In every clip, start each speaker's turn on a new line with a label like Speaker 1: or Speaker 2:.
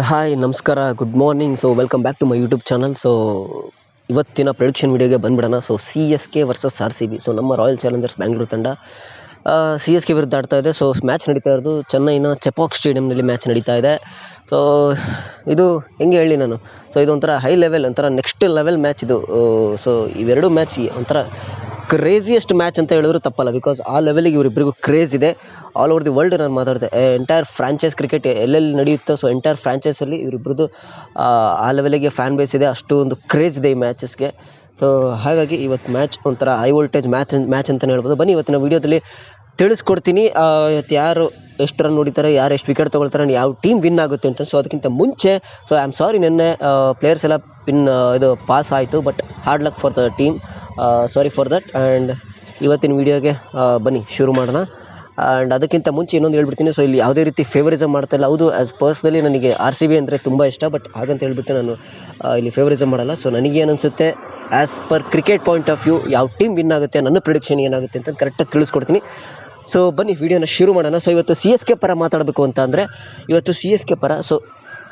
Speaker 1: Hi ನಮಸ್ಕಾರ, good morning. So welcome back to my YouTube channel. So ಇವತ್ತಿನ prediction ವಿಡಿಯೋಗೆ ಬಂದ್ಬಿಡೋಣ. So CSK versus RCB. So ನಮ್ಮ Royal Challengers Bangalore ತಂಡ CSK ವಿರುದ್ಧ ಆಡ್ತಾ ಇದೆ. ಸೊ ಮ್ಯಾಚ್ ನಡೀತಾ ಇರೋದು ಚೆನ್ನೈನ ಚೆಪಾಕ್ ಸ್ಟೇಡಿಯಂನಲ್ಲಿ ಮ್ಯಾಚ್ ನಡೀತಾ ಇದೆ. ಸೊ ಇದು ಹೆಂಗೆ ಹೇಳಿ ನಾನು, ಸೊ ಇದು ಒಂಥರ ಹೈ ಲೆವೆಲ್, ಒಂಥರ ನೆಕ್ಸ್ಟ್ ಲೆವೆಲ್ ಮ್ಯಾಚ್ ಇದು. ಸೊ ಇವೆರಡು ಮ್ಯಾಚ್ ಒಂಥರ ಕ್ರೇಜಿಯೆಸ್ಟ್ ಮ್ಯಾಚ್ ಅಂತ ಹೇಳಿದ್ರು ತಪ್ಪಲ್ಲ. ಬಿಕಾಸ್ ಆ ಲೆವೆಲಿಗೆ ಇವರಿಬ್ಬರಿಗೂ ಕ್ರೇಜ್ ಇದೆ. ಆಲ್ ಓವರ್ ದಿ ವರ್ಲ್ಡ್ ನಾನು ಮಾತಾಡಿದೆ. ಎಂಟೈರ್ ಫ್ರಾಂಚೈಸ್ ಕ್ರಿಕೆಟ್ ಎಲ್ಲೆಲ್ಲಿ ನಡೆಯುತ್ತೋ, ಸೊ ಎಂಟೈರ್ ಫ್ರಾಂಚೈಸಲ್ಲಿ ಇವರಿಬ್ಬರದ್ದು ಆ ಲೆವೆಲಿಗೆ ಫ್ಯಾನ್ ಬೇಸ್ ಇದೆ. ಅಷ್ಟು ಒಂದು ಕ್ರೇಜ್ ಇದೆ ಈ ಮ್ಯಾಚಸ್ಗೆ. ಸೊ ಹಾಗಾಗಿ ಇವತ್ತು ಮ್ಯಾಚ್ ಒಂಥರ ಹೈ ವೋಲ್ಟೇಜ್ ಮ್ಯಾಚ್ ಅಂತಲೇ ಹೇಳ್ಬೋದು. ಬನ್ನಿ ಇವತ್ತಿನ ವೀಡಿಯೋದಲ್ಲಿ ತಿಳಿಸ್ಕೊಡ್ತೀನಿ ಇವತ್ತು ಯಾರು ಎಷ್ಟು ರನ್ ಹೊಡಿತಾರೆ, ಯಾರು ಎಷ್ಟು ವಿಕೆಟ್ ತೊಗೊಳ್ತಾರೆ, ಯಾವ ಟೀಮ್ ವಿನ್ ಆಗುತ್ತೆ ಅಂತ. ಸೊ ಅದಕ್ಕಿಂತ ಮುಂಚೆ ಐ ಆಮ್ ಸಾರಿ, ನಿನ್ನೆ ಪ್ಲೇಯರ್ಸ್ ಎಲ್ಲ ಇದು ಪಾಸ್ ಆಯಿತು, but hard luck for the team, sorry for that. And ಇವತ್ತಿನ ವೀಡಿಯೋಗೆ ಬನ್ನಿ ಶುರು ಮಾಡೋಣ. ಆ್ಯಂಡ್ ಅದಕ್ಕಿಂತ ಮುಂಚೆ ಇನ್ನೊಂದು ಹೇಳ್ಬಿಡ್ತೀನಿ. ಸೊ ಇಲ್ಲಿ ಯಾವುದೇ ರೀತಿ ಫೇವರಿಸಮ್ ಮಾಡ್ತಾಯಿಲ್ಲ. ಹೌದು, ಆ್ಯಸ್ ಪರ್ಸ್ನಲಿ ನನಗೆ RCB ಅಂದರೆ ತುಂಬ ಇಷ್ಟ, ಬಟ್ ಹಾಗಂತ ಹೇಳ್ಬಿಟ್ಟು ನಾನು ಇಲ್ಲಿ ಫೇವರಿಸಮ್ ಮಾಡಲ್ಲ. ಸೊ ನನಗೇನು ಅನಿಸುತ್ತೆ, as per cricket point of view ಯಾವ ಟೀಮ್ ವಿನ್ ಆಗುತ್ತೆ, ನನ್ನ ಪ್ರಿಡಿಕ್ಷನ್ ಏನಾಗುತ್ತೆ ಅಂತ ಕರೆಕ್ಟಾಗಿ ತಿಳಿಸ್ಕೊಡ್ತೀನಿ. ಸೊ ಬನ್ನಿ ವಿಡಿಯೋನ ಶುರು ಮಾಡೋಣ. ಸೊ ಇವತ್ತು CSK ಪರ ಮಾತಾಡಬೇಕು ಅಂತ ಅಂದರೆ, ಇವತ್ತು CSK ಪರ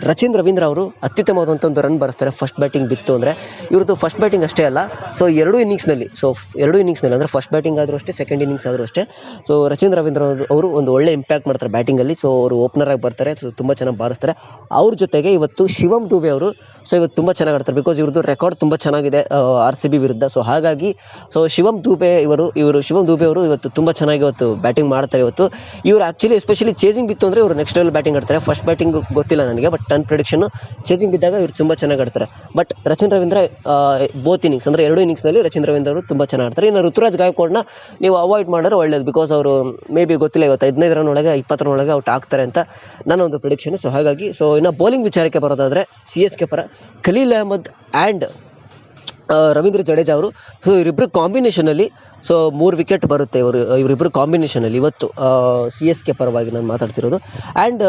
Speaker 1: ರಚಿನ್ ರವೀಂದ್ರ ಅವರು ಅತ್ಯುತ್ತಮವಾದಂಥ ಒಂದು ರನ್ ಬರೆಸ್ತಾರೆ ಫಸ್ಟ್ ಬ್ಯಾಟಿಂಗ್ ಬಿತ್ತು ಅಂದರೆ. ಇವ್ರದ್ದು ಫಸ್ಟ್ ಬ್ಯಾಟಿಂಗ್ ಅಷ್ಟೇ ಅಲ್ಲ, ಸೊ ಎರಡು ಇನ್ನಿಂಗ್ಸ್ನಲ್ಲಿ ಅಂದರೆ ಫಸ್ಟ್ ಬ್ಯಾಟಿಂಗ್ ಆದರೂ ಅಷ್ಟೇ, ಸೆಕೆಂಡ್ ಇನ್ನಿಂಗ್ಸ್ ಆದರೂ ಅಷ್ಟೇ. ಸೊ ರಚಿನ್ ರವೀಂದ್ರ ಅವರು ಒಂದು ಒಳ್ಳೆ ಇಂಪ್ಯಾಕ್ಟ್ ಮಾಡ್ತಾರೆ ಬ್ಯಾಟಿಂಗಲ್ಲಿ. ಸೊ ಅವರು ಓಪನರ್ ಆಗಿ ಬರ್ತಾರೆ, ಸೊ ತುಂಬ ಚೆನ್ನಾಗಿ ಬಾರಿಸ್ತಾರೆ. ಅವ್ರ ಜೊತೆಗೆ ಇವತ್ತು ಶಿವಮ್ ದುಬೆ ಅವರು ಇವತ್ತು ತುಂಬ ಚೆನ್ನಾಗಿ ಆಡ್ತಾರೆ. ಬಿಕಾಸ್ ಇವ್ರದ್ದು ರೆಕಾರ್ಡ್ ತುಂಬ ಚೆನ್ನಾಗಿದೆ RCB ವಿರುದ್ಧ. ಸೊ ಹಾಗಾಗಿ ಶಿವಮ್ ದುಬೆ ಅವರು ಇವತ್ತು ತುಂಬ ಚೆನ್ನಾಗಿ ಇವತ್ತು ಬ್ಯಾಟಿಂಗ್ ಮಾಡ್ತಾರೆ. ಇವರು ಆ್ಯಕ್ಚುಲಿ ಎಸ್ಪೆಷಲಿ ಚೇಸಿಂಗ್ ಬಿತ್ತು ಅಂದರೆ ಇವರು ನೆಕ್ಸ್ಟ್ ಲೆವೆಲ್ ಬ್ಯಾಟಿಂಗ್ ಆಡ್ತಾರೆ. ಫಸ್ಟ್ ಬ್ಯಾಟಿಂಗ್ ಗೊತ್ತಿಲ್ಲ ನನಗೆ, ಬಟ್ ನನ್ನ ಪ್ರಿಡಿಕ್ಷನ್ನು ಚೇಸಿಂಗ್ ಬಿದ್ದಾಗ ಇವರು ತುಂಬ ಚೆನ್ನಾಗಿ ಆಡ್ತಾರೆ. But Rachin Ravindra both innings ಅಂದರೆ ಎರಡು ಇನ್ನಿಂಗ್ಸ್ನಲ್ಲಿ ರಚಿನ್ ರವೀಂದ್ರ ಅವರು ತುಂಬ ಚೆನ್ನಾಗಿ ಆಡ್ತಾರೆ. ಇನ್ನು ಋತುರಾಜ್ ಗಾಯಕ್ವಾಡ್ನ ನೀವು ಅವಾಯ್ಡ್ ಮಾಡಿದ್ರೆ ಒಳ್ಳೇದು. ಬಿಕಾಸ್ ಅವರು ಮೇ ಬಿ ಗೊತ್ತಿಲ್ಲ, ಇವತ್ತು 15 ರನ್ ಒಳಗೆ 20 ರನ್ ಒಳಗೆ ಔಟ್ ಆಗ್ತಾರೆ ಅಂತ ನನ್ನ ಒಂದು ಪ್ರಿಡಿಕ್ಷನ್. ಸೊ ಹಾಗಾಗಿ ಇನ್ನು ಬೌಲಿಂಗ್ ವಿಚಾರಕ್ಕೆ ಬರೋದಾದರೆ CSK ಪರ ಖಲೀಲ್ ಅಹ್ಮದ್ ಆ್ಯಂಡ್ ರವೀಂದ್ರ ಜಡೇಜಾ ಅವರು, ಸೊ ಇವರಿಬ್ಬರು ಕಾಂಬಿನೇಷನಲ್ಲಿ 3 ವಿಕೆಟ್ ಬರುತ್ತೆ. ಇವರಿಬ್ಬರು ಕಾಂಬಿನೇಷನಲ್ಲಿ ಇವತ್ತು CSK ಪರವಾಗಿ ನಾನು ಮಾತಾಡ್ತಿರೋದು. ಆ್ಯಂಡ್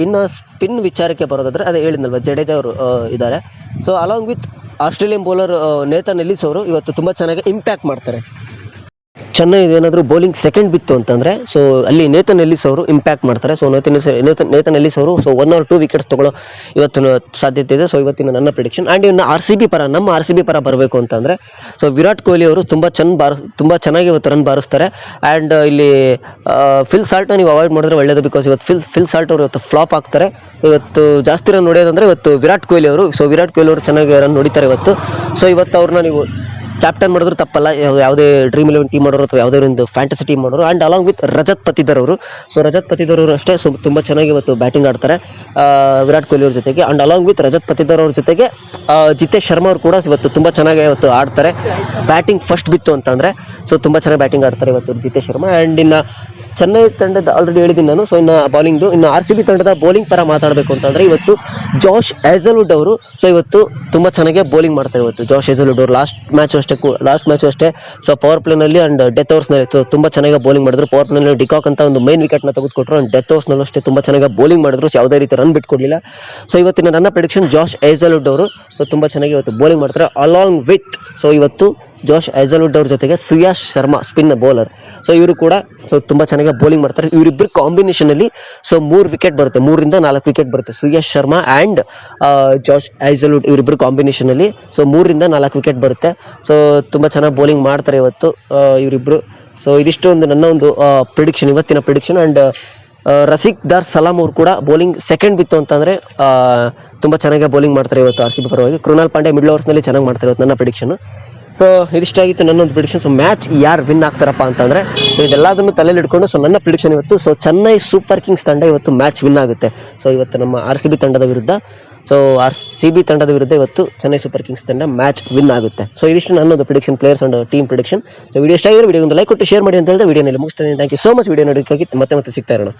Speaker 1: ಇನ್ನು ಸ್ಪಿನ್ ವಿಚಾರಕ್ಕೆ ಬರೋದಾದರೆ ಅದೇ ಹೇಳಿದ್ನಲ್ವ, ಜಡೇಜಾ ಅವರು ಇದ್ದಾರೆ. So along with Australian bowler Nathan Ellis ಅವರು ಇವತ್ತು ತುಂಬ ಚೆನ್ನಾಗಿ ಇಂಪ್ಯಾಕ್ಟ್ ಮಾಡ್ತಾರೆ. ಚೆನ್ನೈ ಏನಾದರೂ ಬೌಲಿಂಗ್ ಸೆಕೆಂಡ್ ಬಿತ್ತು ಅಂತಂದರೆ ಅಲ್ಲಿ ನೇಥನ್ ಎಲ್ಲಿಸ್ ಅವರು ಇಂಪ್ಯಾಕ್ಟ್ ಮಾಡ್ತಾರೆ. ಸೊ ನೇಥನ್ ಎಲ್ಲಿಸ್ ಅವರು 1 or 2 ವಿಕೆಟ್ಸ್ ತೊಗೊಳ್ಳೋ ಇವತ್ತಿನ ಸಾಧ್ಯತೆ ಇದೆ. ಸೊ ಇವತ್ತಿನ ನನ್ನ ಪ್ರಿಡಿಕ್ಷನ್. ಆ್ಯಂಡ್ ಇನ್ನು ನಮ್ಮ RCB ಪರ ಬರಬೇಕು ಅಂತಂದರೆ ವಿರಾಟ್ ಕೊಹ್ಲಿ ಅವರು ತುಂಬ ಚೆನ್ನಾಗಿ ಇವತ್ತು ರನ್ ಬಾರಿಸ್ತಾರೆ. ಆ್ಯಂಡ್ ಇಲ್ಲಿ ಫಿಲ್ ಸಾಲ್ಟ್ನ ನೀವು ಅವಾಯ್ಡ್ ಮಾಡಿದ್ರೆ ಒಳ್ಳೆಯದು. ಬಿಕಾಸ್ ಇವತ್ತು ಫಿಲ್ ಸಾಲ್ಟ್ ಅವರು ಇವತ್ತು ಫ್ಲಾಪ್ ಆಗ್ತಾರೆ. ಸೊ ಇವತ್ತು ಜಾಸ್ತಿ ರನ್ ಹೊಡೆಯೋದಂದರೆ ಇವತ್ತು ವಿರಾಟ್ ಕೊಹ್ಲಿ ಅವರು. ವಿರಾಟ್ ಕೊಹ್ಲಿ ಅವರು ಚೆನ್ನಾಗಿ ರನ್ ಹೊಡಿತಾರೆ ಇವತ್ತು. ಸೊ ಇವತ್ತು ಅವ್ರನ್ನ ನೀವು ಕ್ಯಾಪ್ಟನ್ ಮಾಡಿದ್ರು ತಪ್ಪಲ್ಲ, ಯಾವುದೇ ಡ್ರೀಮ್ 11 ಟೀಮ್ ಮಾಡೋರು ಅಥವಾ ಯಾವುದೇ ಒಂದು ಫ್ಯಾಂಟಸಿ ಟೀಮ್ ಮಾಡೋರು. ಆ್ಯಂಡ್ ಅಲಾಂಗ್ ವಿತ್ ರಜತ್ ಪತಿದರ್ ಅವರು. ರಜತ್ ಪತಿದರ್ ಅವರು ಅಷ್ಟೇ ತುಂಬ ಚೆನ್ನಾಗಿ ಇವತ್ತು ಬ್ಯಾಟಿಂಗ್ ಆಡ್ತಾರೆ ವಿರಾಟ್ ಕೊಹ್ಲಿ ಅವ್ರ ಜೊತೆಗೆ. ಆ್ಯಂಡ್ ಅಲಾಂಗ್ ವಿತ್ ರಜತ್ ಪತಿದರ್ ಅವ್ರ ಜೊತೆಗೆ ಜಿತೇಶ್ ಶರ್ಮಾ ಅವರು ಕೂಡ ಇವತ್ತು ತುಂಬ ಚೆನ್ನಾಗಿ ಇವತ್ತು ಆಡ್ತಾರೆ. ಬ್ಯಾಟಿಂಗ್ ಫಸ್ಟ್ ಬಿತ್ತು ಅಂತಂದರೆ ತುಂಬ ಚೆನ್ನಾಗಿ ಬ್ಯಾಟಿಂಗ್ ಆಡ್ತಾರೆ ಇವತ್ತು ಜಿತೇಶ್ ಶರ್ಮಾ. ಆ್ಯಂಡ್ ಇನ್ನು ಚೆನ್ನೈ ತಂಡದ ಆಲ್ರೆಡಿ ಹೇಳಿದ್ದೀನಿ ನಾನು. ಇನ್ನು RCB ತಂಡದ ಬೌಲಿಂಗ್ ಪರ ಮಾತಾಡಬೇಕು ಅಂತಂದರೆ ಇವತ್ತು ಜಾಶ್ ಹೇಜಲ್ವುಡ್ ಅವರು ಇವತ್ತು ತುಂಬ ಚೆನ್ನಾಗಿ ಬೌಲಿಂಗ್ ಮಾಡ್ತಾರೆ. ಇವತ್ತು ಜಾಶ್ ಹೇಜಲ್ವುಡ್ ಅವರು ಲಾಸ್ಟ್ ಮ್ಯಾಚ್ ಅಷ್ಟೇ ಪವರ್ ಪ್ಲೇನಲ್ಲಿ ಆ್ಯಂಡ್ ಡೆತ್ ಓವರ್ಸ್ನಲ್ಲಿ ತುಂಬ ಚೆನ್ನಾಗಿ ಬೌಲಿಂಗ್ ಮಾಡಿದ್ರು. ಪವರ್ ಪ್ಲೇನಲ್ಲಿ ಡಿಕಾಕ್ ಅಂತ ಒಂದು ಮೈನ್ ವಿಕೆಟ್ನ ತೆಗೆದುಕೊಟ್ರು. ಆ್ಯಂಡ್ ಡೆತ್ ಓವರ್ಸ್ನಲ್ಲೂ ಅಷ್ಟೇ ತುಂಬ ಚೆನ್ನಾಗಿ ಬೌಲಿಂಗ್ ಮಾಡಿದ್ರು. ಯಾವುದೇ ರೀತಿ ರನ್ ಬಿಟ್ಕೊಡ್ಲಿಲ್ಲ. ಇವತ್ತಿನ ನನ್ನ ಪ್ರಿಡಿಕ್ಷನ್ ಜಾಶ್ ಹೇಜಲ್ವುಡ್ ಅವರು ತುಂಬ ಚೆನ್ನಾಗಿ ಇವತ್ತು ಬೌಲಿಂಗ್ ಮಾಡ್ತಾರೆ. ಅಲಾಂಗ್ ವಿತ್ ಇವತ್ತು ಜಾಶ್ ಹೇಜಲ್ವುಡ್ ಅವ್ರ ಜೊತೆಗೆ ಸುಯಾಶ್ ಶರ್ಮಾ ಸ್ಪಿನ್ ಬೌಲರ್. ಇವರು ಕೂಡ ತುಂಬ ಚೆನ್ನಾಗಿ ಬೌಲಿಂಗ್ ಮಾಡ್ತಾರೆ. ಇವರಿಬ್ಬರು ಕಾಂಬಿನೇಷನಲ್ಲಿ 3 ವಿಕೆಟ್ ಬರುತ್ತೆ, 3 ರಿಂದ 4 ವಿಕೆಟ್ ಬರುತ್ತೆ. ಸುಯಾಶ್ ಶರ್ಮಾ ಆ್ಯಂಡ್ ಜಾಶ್ ಹೇಜಲ್ವುಡ್ ಇವರಿಬ್ಬರು ಕಾಂಬಿನೇಷನಲ್ಲಿ 3 ರಿಂದ 4 ವಿಕೆಟ್ ಬರುತ್ತೆ. ತುಂಬ ಚೆನ್ನಾಗಿ ಬೌಲಿಂಗ್ ಮಾಡ್ತಾರೆ ಇವತ್ತು ಇವರಿಬ್ಬರು. ಇದಿಷ್ಟು ಒಂದು ನನ್ನ ಒಂದು ಪ್ರಿಡಿಕ್ಷನ್, ಇವತ್ತಿನ ಪ್ರಿಡಿಕ್ಷನ್. ಆ್ಯಂಡ್ ರಸಿಕ್ ದಾರ್ ಸಲಾಂ ಅವರು ಕೂಡ ಬೌಲಿಂಗ್ ಸೆಕೆಂಡ್ ಬಿತ್ತು ಅಂತಂದರೆ ತುಂಬ ಚೆನ್ನಾಗಿ ಬೌಲಿಂಗ್ ಮಾಡ್ತಾರೆ ಇವತ್ತು RCB ಪರವಾಗಿ. ಕೃಣಾಲ್ ಪಾಂಡೆ ಮಿಡ್ಲ್ ಓವರ್ಸ್ನಲ್ಲಿ ಚೆನ್ನಾಗಿ ಮಾಡ್ತಾರೆ ಇವತ್ತು ನನ್ನ ಪ್ರಿಡಿಕ್ಷನ್. ಇದಿಷ್ಟಾಗಿತ್ತು ನನ್ನೊಂದು ಪ್ರಿಡಿಕ್ಷನ್. ಮ್ಯಾಚ್ ಯಾರು ವಿನ್ ಆಗ್ತಾರಪ್ಪ ಅಂತಂದರೆ ಇದೆಲ್ಲದನ್ನು ತಲೆಯಲ್ಲಿ ಇಟ್ಕೊಂಡು ನನ್ನ ಪ್ರಿಡಿಕ್ಷನ್ ಇವತ್ತು ಚೆನ್ನೈ ಸೂಪರ್ ಕಿಂಗ್ಸ್ ತಂಡ ಇವತ್ತು ಮ್ಯಾಚ್ ವಿನ್ ಆಗುತ್ತೆ. ಇವತ್ತು ನಮ್ಮ RCB ತಂಡದ ವಿರುದ್ಧ RCB ತಂಡದ ವಿರುದ್ಧ ಇವತ್ತು ಚೆನ್ನೈ ಸೂಪರ್ ಕಿಂಗ್ಸ್ ತಂಡ ಮ್ಯಾಚ್ ವಿನ್ ಆಗುತ್ತೆ. ಇದಿಷ್ಟು ನನ್ನೊಂದು prediction, players and team prediction. Video ಇಷ್ಟ ಆಗಿದ್ರೆ ವಿಡಿಯೋ ಒಂದು ಲೈಕ್ ಕೊಟ್ಟು ಶೇರ್ ಮಾಡಿ ಅಂತ ಹೇಳಿದ್ರೆ ವಿಡಿಯೋನಲ್ಲಿ ಮುಗಿಸ್ತೇನೆ. Thank you so much. Video ನೋಡೋದಕ್ಕಾಗಿ ಮತ್ತೆ ಸಿಗ್ತಾ ಇರೋಣ.